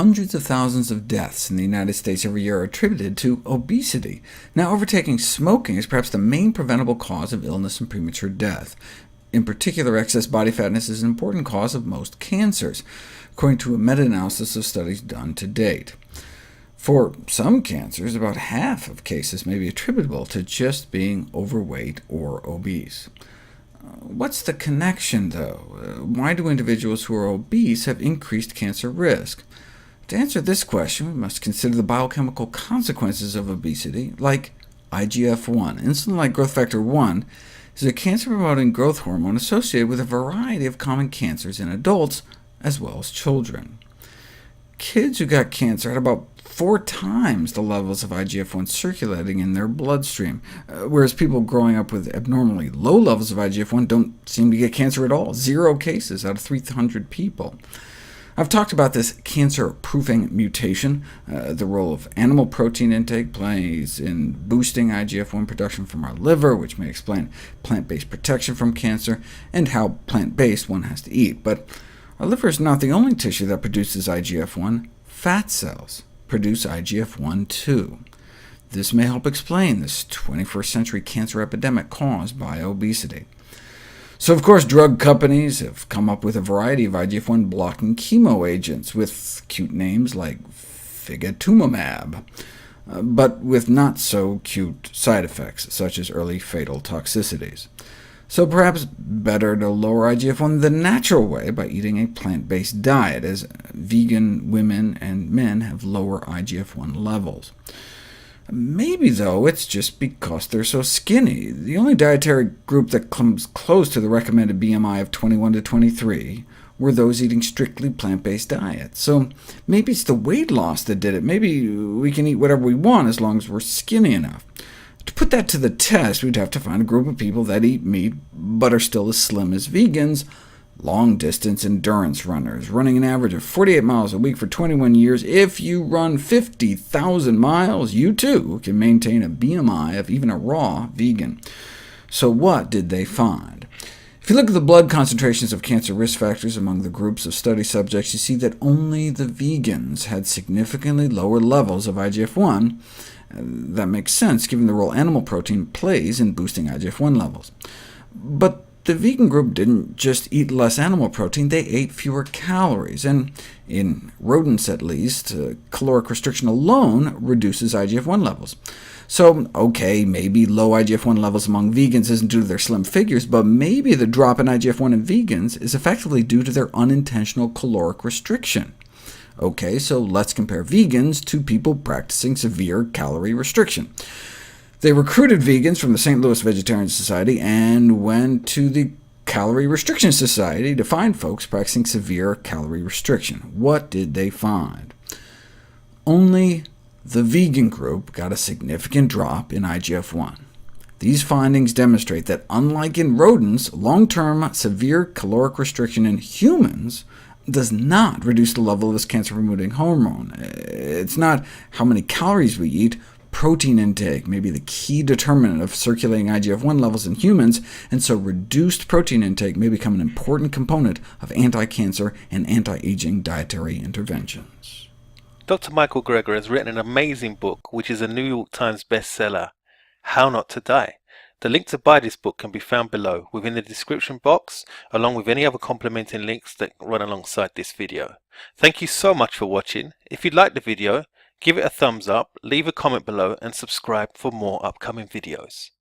hundreds of thousands of deaths in the United States every year are attributed to obesity. Now, overtaking smoking is perhaps the main preventable cause of illness and premature death. In particular, excess body fatness is an important cause of most cancers, according to a meta-analysis of studies done to date. For some cancers, about half of cases may be attributable to just being overweight or obese. What's the connection, though? Why do individuals who are obese have increased cancer risk? To answer this question, we must consider the biochemical consequences of obesity, like IGF-1. Insulin-like growth factor 1 is a cancer-promoting growth hormone associated with a variety of common cancers in adults, as well as children. Kids who got cancer had about 4 times the levels of IGF-1 circulating in their bloodstream, whereas people growing up with abnormally low levels of IGF-1 don't seem to get cancer at all, 0 cases out of 300 people. I've talked about this cancer-proofing mutation. The role of animal protein intake plays in boosting IGF-1 production from our liver, which may explain plant-based protection from cancer, and how plant-based one has to eat. But our liver is not the only tissue that produces IGF-1. Fat cells produce IGF-1 too. This may help explain this 21st century cancer epidemic caused by obesity. So of course, drug companies have come up with a variety of IGF-1 blocking chemo agents, with cute names like figatumumab, but with not-so-cute side effects, such as early fatal toxicities. So perhaps better to lower IGF-1 the natural way by eating a plant-based diet, as vegan women and men have lower IGF-1 levels. Maybe, though, it's just because they're so skinny. The only dietary group that comes close to the recommended BMI of 21 to 23 were those eating strictly plant-based diets. So maybe it's the weight loss that did it. Maybe we can eat whatever we want as long as we're skinny enough. To put that to the test, we'd have to find a group of people that eat meat, but are still as slim as vegans, long-distance endurance runners, running an average of 48 miles a week for 21 years. If you run 50,000 miles, you too can maintain a BMI of even a raw vegan. So what did they find? If you look at the blood concentrations of cancer risk factors among the groups of study subjects, you see that only the vegans had significantly lower levels of IGF-1. That makes sense, given the role animal protein plays in boosting IGF-1 levels. But the vegan group didn't just eat less animal protein, they ate fewer calories, and in rodents at least, caloric restriction alone reduces IGF-1 levels. So OK, maybe low IGF-1 levels among vegans isn't due to their slim figures, but maybe the drop in IGF-1 in vegans is effectively due to their unintentional caloric restriction. OK, so let's compare vegans to people practicing severe calorie restriction. They recruited vegans from the St. Louis Vegetarian Society and went to the Calorie Restriction Society to find folks practicing severe calorie restriction. What did they find? Only the vegan group got a significant drop in IGF-1. These findings demonstrate that, unlike in rodents, long-term severe caloric restriction in humans does not reduce the level of this cancer-promoting hormone. It's not how many calories we eat. Protein intake may be the key determinant of circulating IGF-1 levels in humans, and so reduced protein intake may become an important component of anti-cancer and anti-aging dietary interventions. Dr. Michael Greger has written an amazing book, which is a New York Times bestseller, How Not to Die. The link to buy this book can be found below, within the description box, along with any other complementing links that run alongside this video. Thank you so much for watching. If you liked the video, give it a thumbs up, leave a comment below, and subscribe for more upcoming videos.